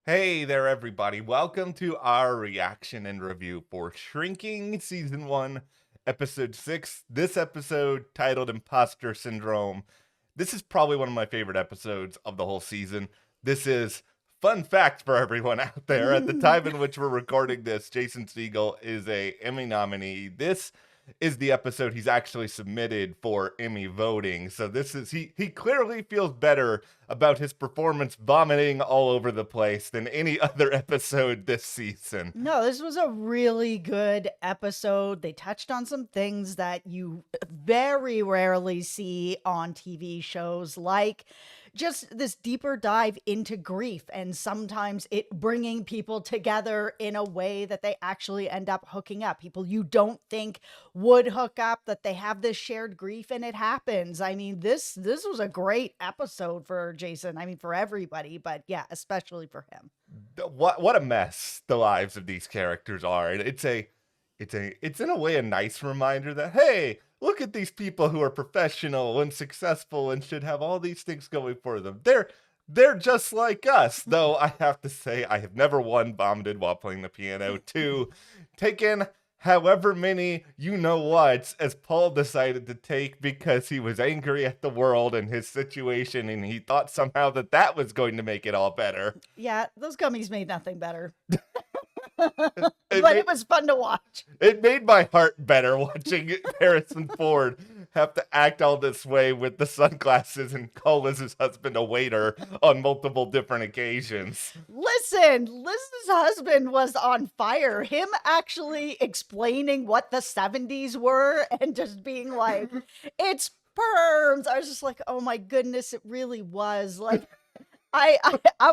Hey there, everybody. Welcome to our reaction and review for Shrinking Season 1, Episode 6. This episode, titled Imposter Syndrome. This is probably one of my favorite episodes of the whole season. This is, fun fact for everyone out there, at the time in which we're recording this, Jason Segel is a Emmy nominee. This is the episode he's actually submitted for Emmy voting. So this is he clearly feels better about his performance vomiting all over the place than any other episode this season. No, this was a really good episode. They touched on some things that you very rarely see on TV shows, like just this deeper dive into grief and sometimes it bringing people together in a way that they actually end up hooking up. People you don't think would hook up, that they have this shared grief and it happens. I mean, this was a great episode for Jason. I mean, for everybody, but yeah, especially for him. What a mess the lives of these characters are. And it's in a way a nice reminder that, hey, look at these people who are professional and successful and should have all these things going for them. They're just like us. Though I have to say, I have never, one, vomited while playing the piano, two, taken however many you know what as Paul decided to take because he was angry at the world and his situation and he thought somehow that that was going to make it all better. Yeah, those gummies made nothing better. It But made, it was fun to watch. it made my heart better watching Harrison Ford have to act all this way with the sunglasses and call his husband a waiter on multiple different occasions. Listen, Liz's husband was on fire. Him actually explaining what the 70s were and just being like, it's perms. I was just like, oh my goodness, it really was. Like, I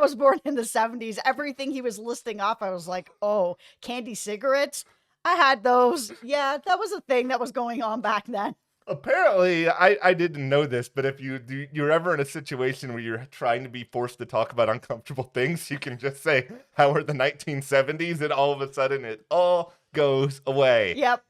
was born in the 70s. Everything he was listing off, I was like, oh, candy cigarettes? I had those. Yeah, that was a thing that was going on back then. Apparently, I didn't know this, but if you're ever in a situation where you're trying to be forced to talk about uncomfortable things, you can just say, how are the 1970s? And all of a sudden it all goes away. Yep.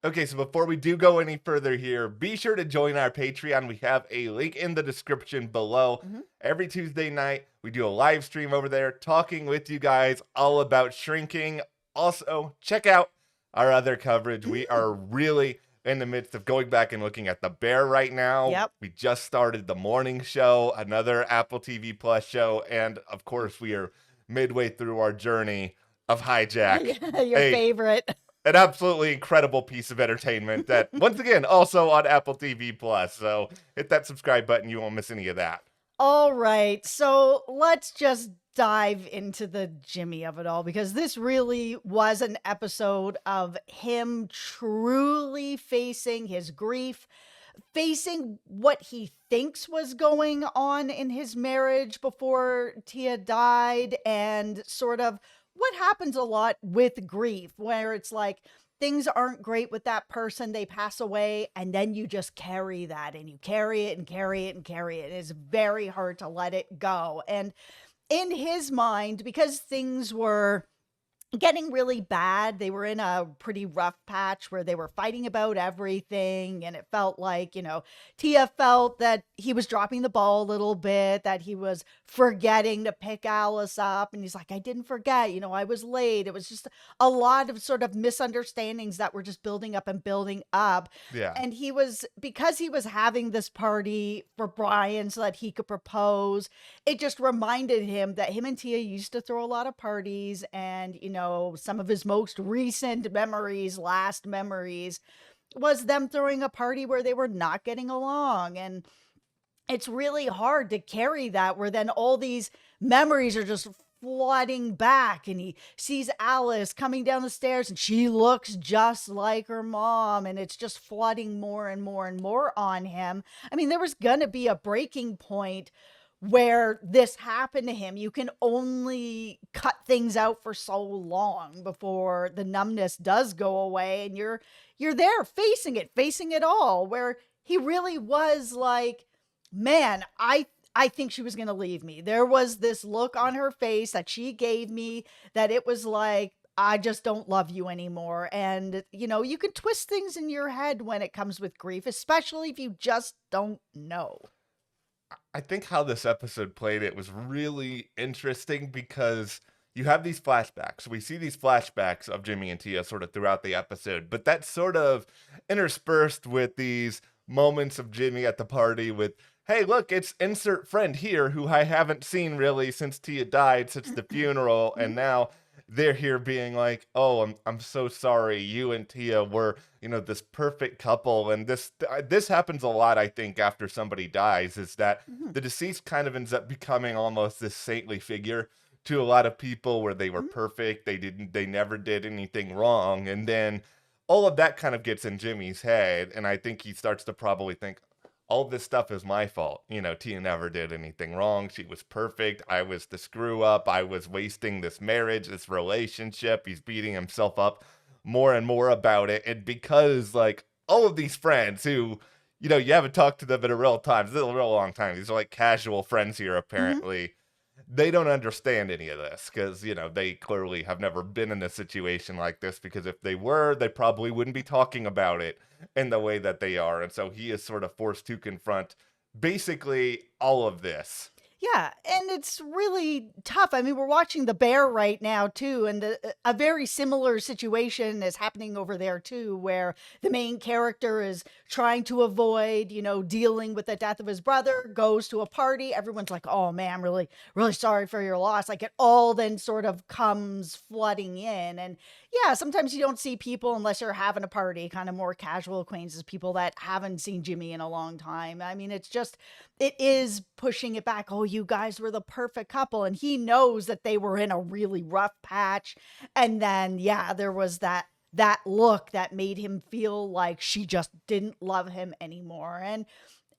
Okay, so before we do go any further here, be sure to join our Patreon. We have a link in the description below. Mhm. Every Tuesday night, we do a live stream over there talking with you guys all about Shrinking. Also, check out our other coverage. We are really in the midst of going back and looking at The Bear right now. Yep. We just started The Morning Show, another Apple TV Plus show, and of course, we are midway through our journey of Hijack. Your a favorite. an absolutely incredible piece of entertainment that, once again, also on Apple TV Plus. So hit that subscribe button. You won't miss any of that. All right, so let's just dive into the Jimmy of it all because this really was an episode of him truly facing his grief, facing what he thinks was going on in his marriage before Tia died, and sort of what happens a lot with grief, where it's like things aren't great with that person, they pass away, and then you just carry that and you carry it and carry it and carry it. It's very hard to let it go. And in his mind, because things were getting really bad. They were in a pretty rough patch where they were fighting about everything. And it felt like, Tia felt that he was dropping the ball a little bit, that he was forgetting to pick Alice up. And he's like, I didn't forget, I was late. It was just a lot of sort of misunderstandings that were just building up and building up. Yeah. And because he was having this party for Brian so that he could propose, it just reminded him that him and Tia used to throw a lot of parties and, some of his most recent memories, last memories, was them throwing a party where they were not getting along. And it's really hard to carry that where then all these memories are just flooding back and he sees Alice coming down the stairs and she looks just like her mom and it's just flooding more and more and more on him. I mean, there was gonna be a breaking point where this happened to him. You can only cut things out for so long before the numbness does go away and you're there facing it all, where he really was like, man, I think she was going to leave me. There was this look on her face that she gave me that it was like, I just don't love you anymore. And, you can twist things in your head when it comes with grief, especially if you just don't know. I think how this episode played it was really interesting because you have these flashbacks. We see these flashbacks of Jimmy and Tia sort of throughout the episode, but that's sort of interspersed with these moments of Jimmy at the party with, hey, look, it's insert friend here who I haven't seen really since Tia died, since the funeral, and Mhm. now they're here being like, oh, I'm so sorry. You and Tia were, this perfect couple, and this happens a lot, I think, after somebody dies, is that Mhm. the deceased kind of ends up becoming almost this saintly figure to a lot of people where they were Mhm. perfect, they never did anything wrong, and then all of that kind of gets in Jimmy's head, and I think he starts to probably think, all this stuff is my fault. Tia never did anything wrong. She was perfect. I was the screw up. I was wasting this marriage, this relationship. He's beating himself up more and more about it. And because, like, all of these friends who, you haven't talked to them in a real time, this is a real long time. These are like casual friends here, Mhm. apparently. They don't understand any of this because, they clearly have never been in a situation like this, because if they were, they probably wouldn't be talking about it in the way that they are. And so he is sort of forced to confront basically all of this. Yeah, and it's really tough. I mean, we're watching The Bear right now too, and a very similar situation is happening over there too, where the main character is trying to avoid, dealing with the death of his brother, goes to a party. Everyone's like, "Oh man, I'm really, really sorry for your loss." Like it all then sort of comes flooding in, and yeah, sometimes you don't see people unless you're having a party, kind of more casual acquaintances, people that haven't seen Jimmy in a long time. I mean, it is pushing it back. Oh, you guys were the perfect couple. And he knows that they were in a really rough patch. And then, yeah, there was that look that made him feel like she just didn't love him anymore. And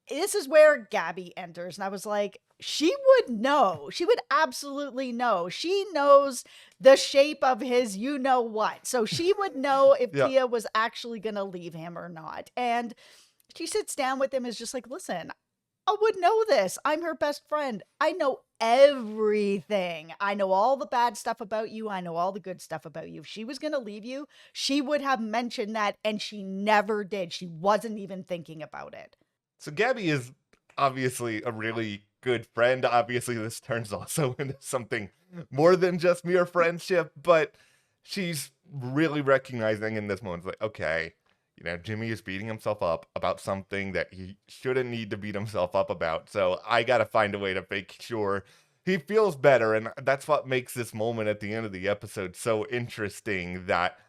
this is where Gaby enters. And I was like, she would know. She would absolutely know. She knows the shape of his you know what. So she would know if Yeah. Tia was actually going to leave him or not. And she sits down with him, is just like, listen, I would know this. I'm her best friend. I know everything. I know all the bad stuff about you. I know all the good stuff about you. If she was going to leave you, she would have mentioned that, and she never did. She wasn't even thinking about it. So Gabby is obviously a really good friend. Obviously, this turns also into something more than just mere friendship, but she's really recognizing in this moment, like, okay, Jimmy is beating himself up about something that he shouldn't need to beat himself up about. So I got to find a way to make sure he feels better. And that's what makes this moment at the end of the episode so interesting, that,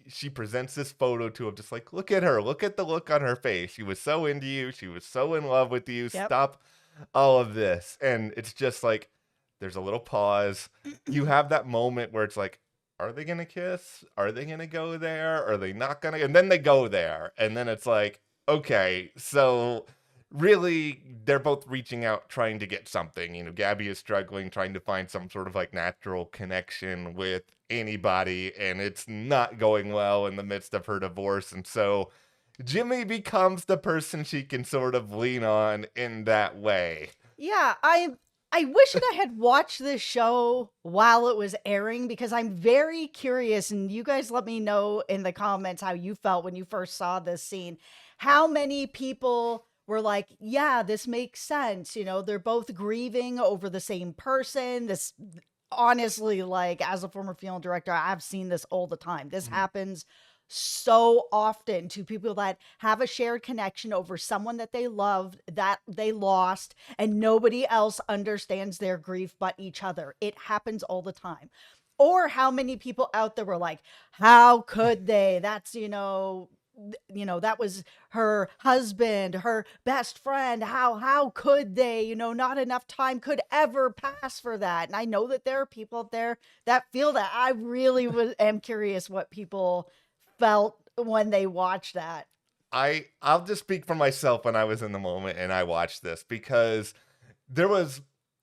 she presents this photo to him, just like, look at her, look at the look on her face. She was so into you. She was so in love with you. Yep. Stop all of this. And it's just like, there's a little pause. You have that moment where it's like, are they gonna kiss? Are they gonna go there? Are they not gonna? And then they go there, and then it's like, okay, so really, they're both reaching out, trying to get something. Gabby is struggling, trying to find some sort of like natural connection with anybody, and it's not going well in the midst of her divorce, and so Jimmy becomes the person she can sort of lean on in that way. Yeah, I wish that I had watched this show while it was airing, because I'm very curious, and you guys let me know in the comments how you felt when you first saw this scene. How many people were like, "Yeah, this makes sense." They're both grieving over the same person. This honestly, like as a former film director, I've seen this all the time. This Mhm. happens so often to people that have a shared connection over someone that they loved, that they lost, and nobody else understands their grief but each other. It happens all the time. Or how many people out there were like, how could they? That's, that was her husband, her best friend. How could they? Not enough time could ever pass for that. And I know that there are people out there that feel that. I really am curious what people felt when they watched that. I'll just speak for myself when I was in the moment and I watched this, because there was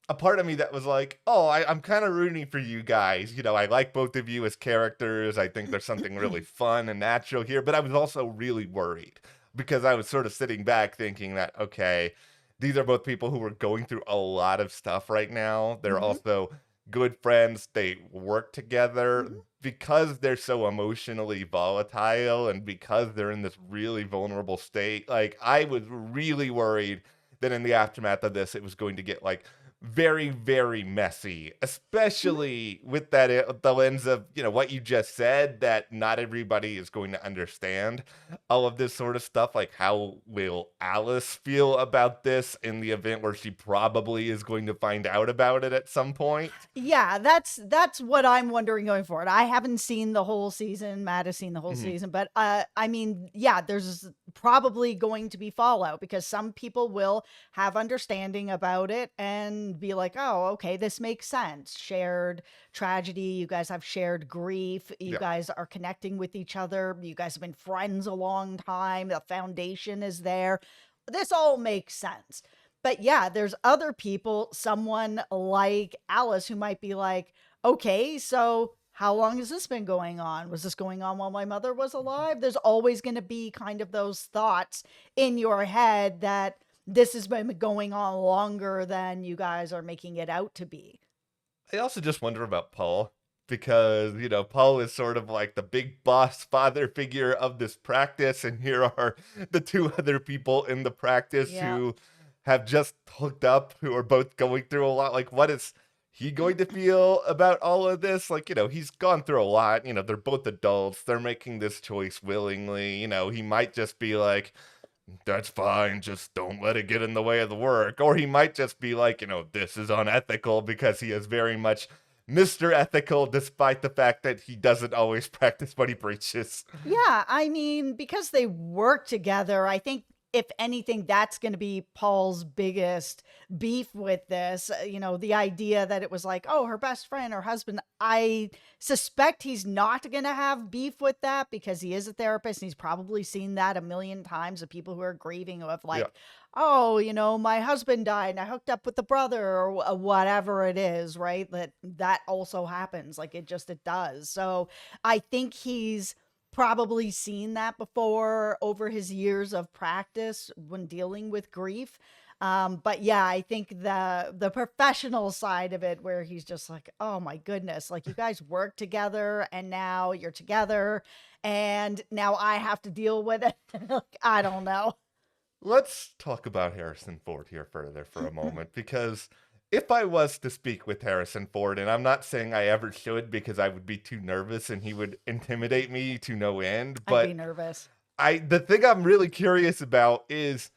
a part of me that was like, oh, I'm kind of rooting for you guys. I like both of you as characters. I think there's something really fun and natural here. But I was also really worried, because I was sort of sitting back thinking that, okay, these are both people who are going through a lot of stuff right now. They're Mhm, also good friends. They work together, mhm. because they're so emotionally volatile, and because they're in this really vulnerable state. Like, I was really worried that in the aftermath of this, it was going to get like very, very messy, Mhm. especially with that the lens of, what you just said, that not everybody is going to understand all of this sort of stuff. Like, how will Alice feel about this in the event where she probably is going to find out about it at some point? Yeah, that's what I'm wondering going forward. I haven't seen the whole season. Matt has seen the whole Mhm. season, but I mean, yeah, there's probably going to be fallout because some people will have understanding about it and be like, "Oh, okay, this makes sense. Shared tragedy. You guys have shared grief. You Yeah. guys are connecting with each other. You guys have been friends a long time. The foundation is there. This all makes sense." But yeah, there's other people, someone like Alice, who might be like, okay, so how long has this been going on? Was this going on while my mother was alive? There's always going to be kind of those thoughts in your head that this has been going on longer than you guys are making it out to be. I also just wonder about Paul because, Paul is sort of like the big boss father figure of this practice. And here are the two other people in the practice Yeah. who have just hooked up, who are both going through a lot. Like, what is he going to feel about all of this? Like, he's gone through a lot. They're both adults. They're making this choice willingly. He might just be like, that's fine, just don't let it get in the way of the work. Or he might just be like, this is unethical because he is very much Mr. Ethical, despite the fact that he doesn't always practice what he preaches. Yeah, I mean, because they work together, I think if anything, that's going to be Paul's biggest beef with this. The idea that it was like, oh, her best friend, her husband. I suspect he's not going to have beef with that because he is a therapist and he's probably seen that a million times of people who are grieving of Yeah. like, oh, my husband died and I hooked up with the brother or whatever it is, right? That also happens. Like it does. So I think he's probably seen that before over his years of practice when dealing with grief. But yeah, I think the professional side of it where he's just like, oh my goodness, like you guys work together and now you're together and now I have to deal with it. Like, I don't know. Let's talk about Harrison Ford here further for a moment, because if I was to speak with Harrison Ford, and I'm not saying I ever should because I would be too nervous and he would intimidate me to no end, I'd be but nervous. the thing I'm really curious about is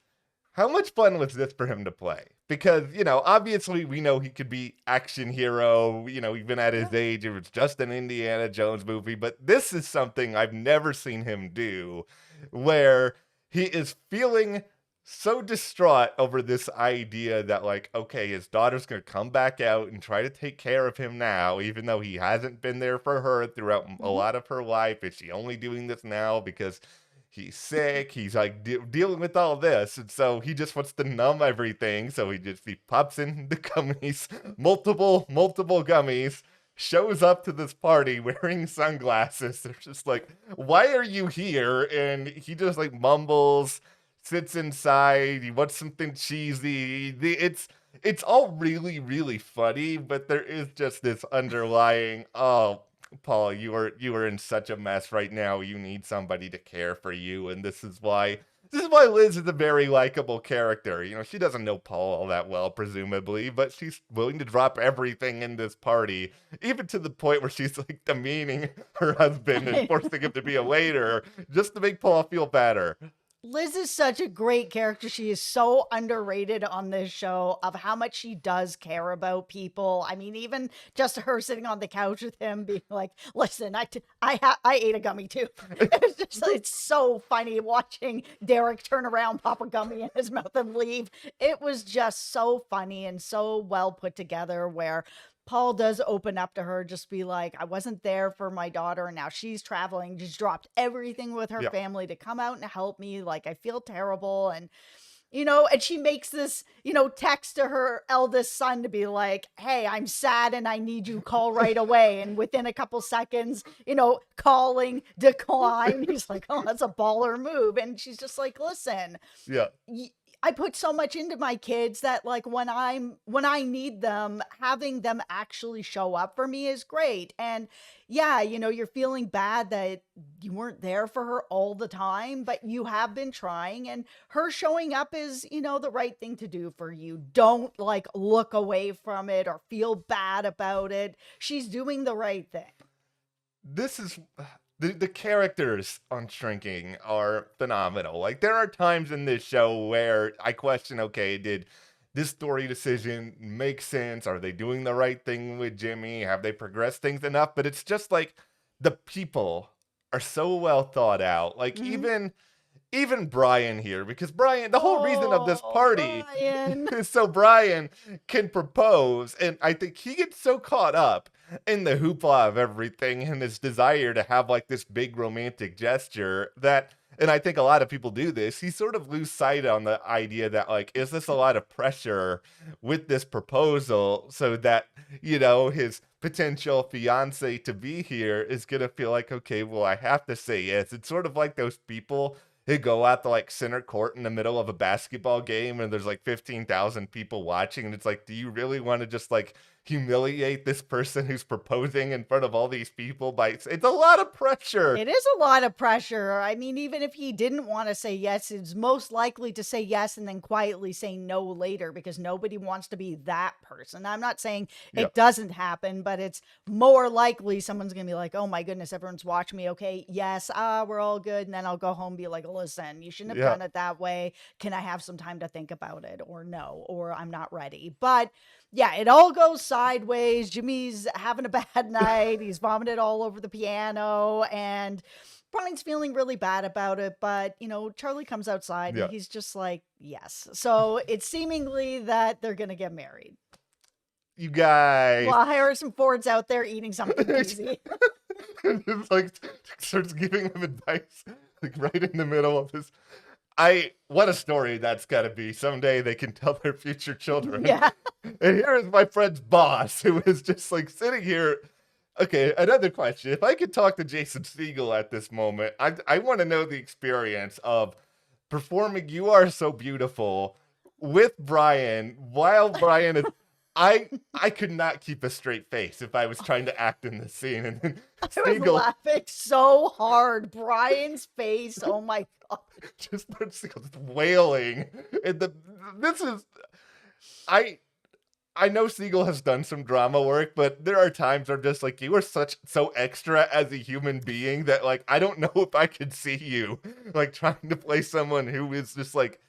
how much fun was this for him to play? Because, obviously we know he could be action hero, even at his Yeah. age, it was just an Indiana Jones movie, but this is something I've never seen him do, where he is feeling so distraught over this idea that, like, okay, his daughter's going to come back out and try to take care of him now, even though he hasn't been there for her throughout a Hmm. lot of her life. Is she only doing this now because he's sick? He's like dealing with all this, and so he just wants to numb everything. So he pops in the gummies, multiple gummies. Shows up to this party wearing sunglasses. They're just like, "Why are you here?" And he just like mumbles, sits inside. He wants something cheesy. It's all really, really funny, but there is just this underlying, oh, Paul, you are in such a mess right now. You need somebody to care for you, and this is why Liz is a very likable character. She doesn't know Paul all that well, presumably, but she's willing to drop everything in this party, even to the point where she's like demeaning her husband and forcing him to be a waiter just to make Paul feel better. Liz is such a great character. She is so underrated on this show of how much she does care about people. I mean, even just her sitting on the couch with him being like, listen, I ate a gummy too. It's so funny watching Derek turn around, pop a gummy in his mouth and leave. It was just so funny and so well put together where Paul does open up to her, just be like, I wasn't there for my daughter, and now she's traveling, just dropped everything with her Yeah. family to come out and help me. Like, I feel terrible. And she makes this, text to her eldest son to be like, hey, I'm sad and I need you call right away. And within a couple seconds, calling decline. He's like, oh, that's a baller move. And she's just like, listen, Yeah. I put so much into my kids that like when I need them, having them actually show up for me is great. And yeah, you're feeling bad that you weren't there for her all the time, but you have been trying, and her showing up is, the right thing to do for you. Don't like look away from it or feel bad about it. She's doing the right thing. This is the characters on Shrinking are phenomenal. Like there are times in this show where I question, okay, did this story decision make sense? Are they doing the right thing with Jimmy? Have they progressed things enough? But it's just like the people are so well thought out. Like Mhm. even Brian here, because Brian, the whole reason of this Oh, party Brian. is so Brian can propose. And I think he gets so caught up in the hoopla of everything and his desire to have like this big romantic gesture that, and I think a lot of people do this, he sort of lose sight on the idea that like, is this a lot of pressure with this proposal so that, his potential fiance to be here is going to feel like, okay, well, I have to say yes. It's sort of like those people who go out to like center court in the middle of a basketball game and there's like 15,000 people watching. And it's like, do you really want to just like humiliate this person who's proposing in front of all these people? It's a lot of pressure. It is a lot of pressure. I mean, even if he didn't want to say yes, it's most likely to say yes and then quietly say no later because nobody wants to be that person. I'm not saying Yeah. it doesn't happen, but it's more likely someone's going to be like, oh my goodness, everyone's watching me. Okay, yes, we're all good. And then I'll go home and be like, listen, you shouldn't have Yeah. done it that way. Can I have some time to think about it? Or no, or I'm not ready. But yeah, it all goes sideways. Jimmy's having a bad night. He's vomited all over the piano, and Brian's feeling really bad about it. But, Charlie comes outside and Yeah. he's just like, yes. So it's seemingly that they're going to get married. You guys. While Harrison Ford's out there eating something easy. It's like starts giving them advice like right in the middle of this. What a story that's got to be. Someday they can tell their future children. Yeah. And here is my friend's boss who is just like sitting here. Okay, another question. If I could talk to Jason Segel at this moment, I want to know the experience of performing You Are So Beautiful with Brian while Brian is I could not keep a straight face if I was trying to act in this scene. And then I was Segel laughing so hard. Brian's face. Oh my God. just starts wailing. And this is I know Siegel has done some drama work, but there are times where I'm just like, you are so extra as a human being that like I don't know if I could see you like trying to play someone who is just like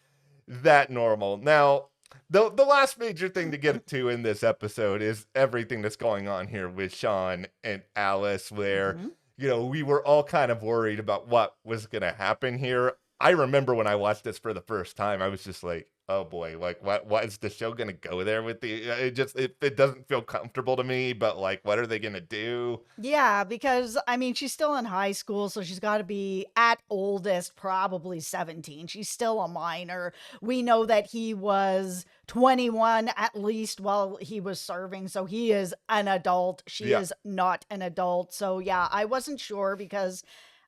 that normal. Now, the last major thing to get to in this episode is everything that's going on here with Sean and Alice, where Mhm. we were all kind of worried about what was gonna happen here. I remember when I watched this for the first time, I was just like, oh boy, like what is the show gonna go there with it doesn't feel comfortable to me, but like what are they gonna do? Yeah, because I mean, she's still in high school, so she's got to be at oldest probably 17. She's still a minor. We know that he was 21 at least while he was serving, so he is an adult. She Yeah. is not an adult. So yeah, I wasn't sure because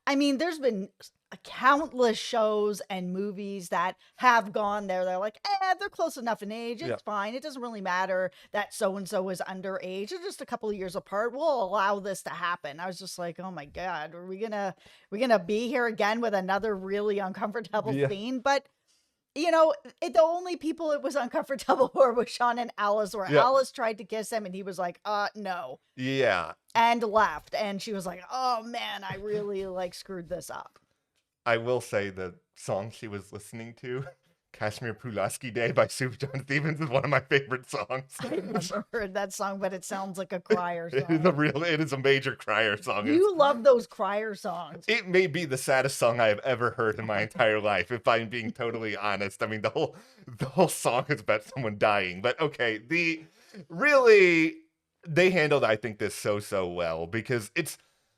I mean, there's been countless shows and movies that have gone there. They're like, they're close enough in age. Yeah. It's fine. It doesn't really matter that so and so is underage. They're just a couple of years apart. We'll allow this to happen. I was just like, oh my God, are we gonna be here again with another really uncomfortable Yeah. scene? But the only people it was uncomfortable for was Sean and Alice, where Yeah. Alice tried to kiss him and he was like, no, Yeah. and left. And she was like, oh man, I really like screwed this up. I will say the song she was listening to, Kashmir Pulaski Day by Sue John Stevens, is one of my favorite songs. I've never heard that song, but it sounds like a crier It is song. it is a major crier song. You love those crier songs. It may be the saddest song I have ever heard in my entire life, if I'm being totally honest. I mean, the whole song is about someone dying. But okay, they handled, I think, this so well, because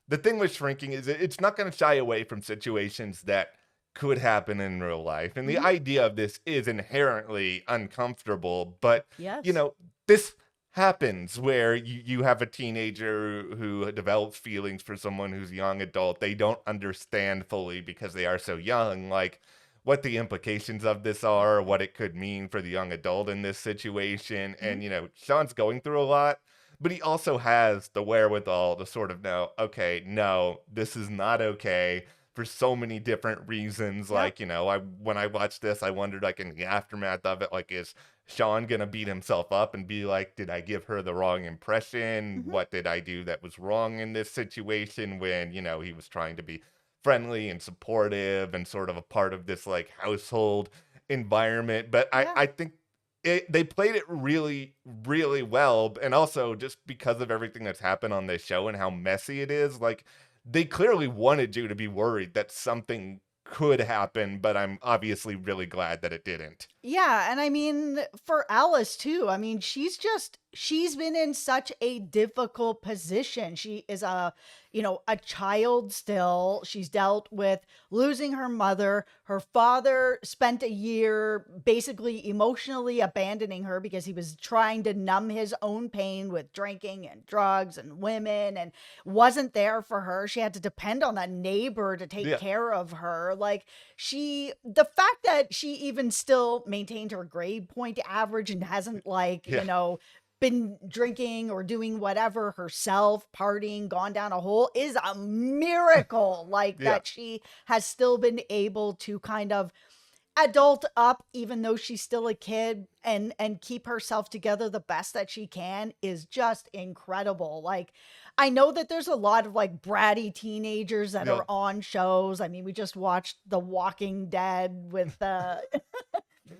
the thing with Shrinking is it's not going to shy away from situations that could happen in real life. And the Mhm. idea of this is inherently uncomfortable, but Yes. this happens where you have a teenager who develops feelings for someone who's a young adult. They don't understand fully because they are so young. Like, what the implications of this are, what it could mean for the young adult in this situation. Mhm. And, Sean's going through a lot, but he also has the wherewithal to sort of know, okay, no, this is not okay for so many different reasons. Yep. Like, when I watched this, I wondered, like, in the aftermath of it, like, is Sean gonna beat himself up and be like, did I give her the wrong impression? Mhm. What did I do that was wrong in this situation when, he was trying to be friendly and supportive and sort of a part of this like household environment. But I, Yeah. I think they played it really, really well. And also just because of everything that's happened on this show and how messy it is, like they clearly wanted you to be worried that something could happen, but I'm obviously really glad that it didn't. Yeah, and I mean, for Alice too, I mean, she's been in such a difficult position. She is a child still. She's dealt with losing her mother. Her father spent a year basically emotionally abandoning her because he was trying to numb his own pain with drinking and drugs and women and wasn't there for her. She had to depend on a neighbor to take Yeah. care of her. Like the fact that she even still maintained her grade point average and hasn't Yeah. been drinking or doing whatever herself, partying, gone down a hole is a miracle. Like Yeah. that she has still been able to kind of adult up even though she's still a kid and keep herself together the best that she can is just incredible. Like I know that there's a lot of like bratty teenagers that Yeah. are on shows. I mean, we just watched The Walking Dead with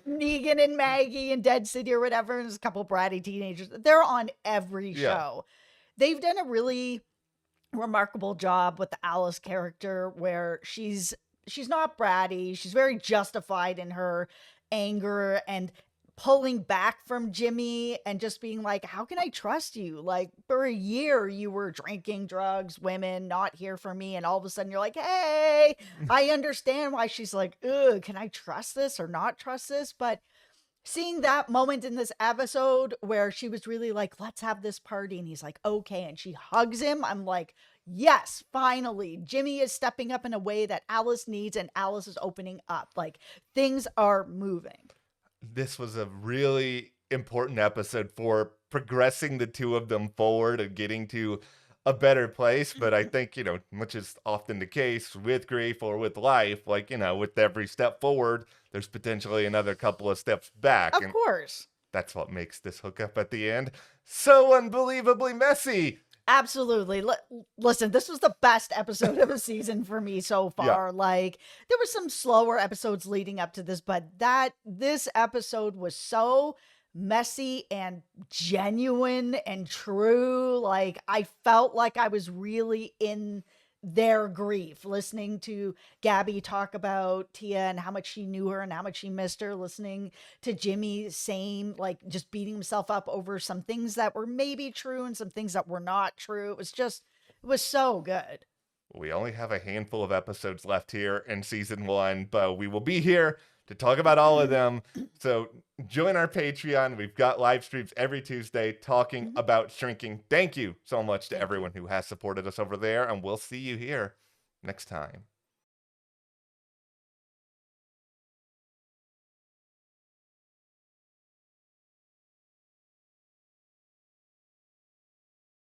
Negan and Maggie and Dead City or whatever, and there's a couple bratty teenagers. They're on every Yeah. show. They've done a really remarkable job with the Alice character where she's not bratty. She's very justified in her anger and pulling back from Jimmy and just being like, how can I trust you? Like for a year you were drinking drugs, women, not here for me, and all of a sudden you're like, hey, I understand why she's like, ugh, can I trust this or not trust this? But seeing that moment in this episode where she was really like, let's have this party, and he's like, okay, and she hugs him, I'm like, yes, finally Jimmy is stepping up in a way that Alice needs, and Alice is opening up. Like things are moving. This was a really important episode for progressing the two of them forward and getting to a better place. But I think, which is often the case with grief or with life, like, with every step forward, there's potentially another couple of steps back. Of And course. that's what makes this hookup at the end so unbelievably messy. Absolutely. Listen, this was the best episode of the season for me so Yeah. far. Like, there were some slower episodes leading up to this, but this episode was so messy and genuine and true. Like, I felt like I was really in their grief, listening to Gabby talk about Tia and how much she knew her and how much she missed her, listening to Jimmy saying, like, just beating himself up over some things that were maybe true and some things that were not true. It was so good. We only have a handful of episodes left here in season one, but we will be here to talk about all of them. So join our Patreon. We've got live streams every Tuesday talking Mhm. about shrinking. Thank you so much to Thank you. everyone who has supported us over there, and we'll see you here next time.